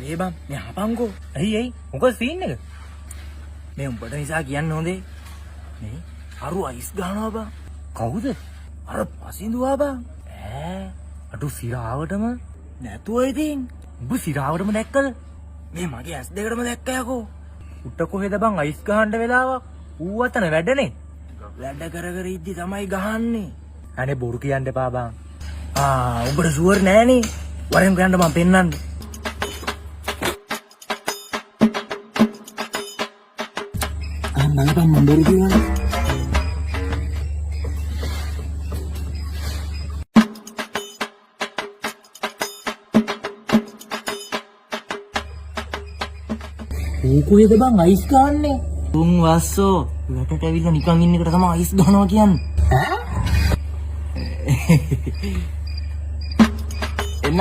ඒ බං මේ අපංකෝ. ඇයි මොකද සීන් එක? මේ උඹට නිසා කියන්න හොඳේ. මේ අරු අයිස් ගහනවා බං. කවුද? අර පසින්දුවා බං. අටු සිරාවටම නැතුව ඉතින්. උඹ සිරාවටම දැක්කද? මේ මගේ ඇස් දෙකටම දැක්ක යකෝ. උට කොහෙද බං අයිස් ගහන්න වෙලාවක්? ඌ අතන වැඩනේ. වැඩ කර කර ඉද්දි තමයි ගහන්නේ. අනේ බොරු කියන්න එපා බං. උඹට ෂුවර් නෑනේ. වරෙන් ගන්න මම පෙන්නන්න. මම බොරු කියනවා. ඌ කොහෙද බං අයිස් ගහන්නේ? තුන් වස්සෝ වැටට ඇවිල්ලා නිකන් ඉන්න එකට තමයි අයිස් ගහනවා කියන්නේ. එන්න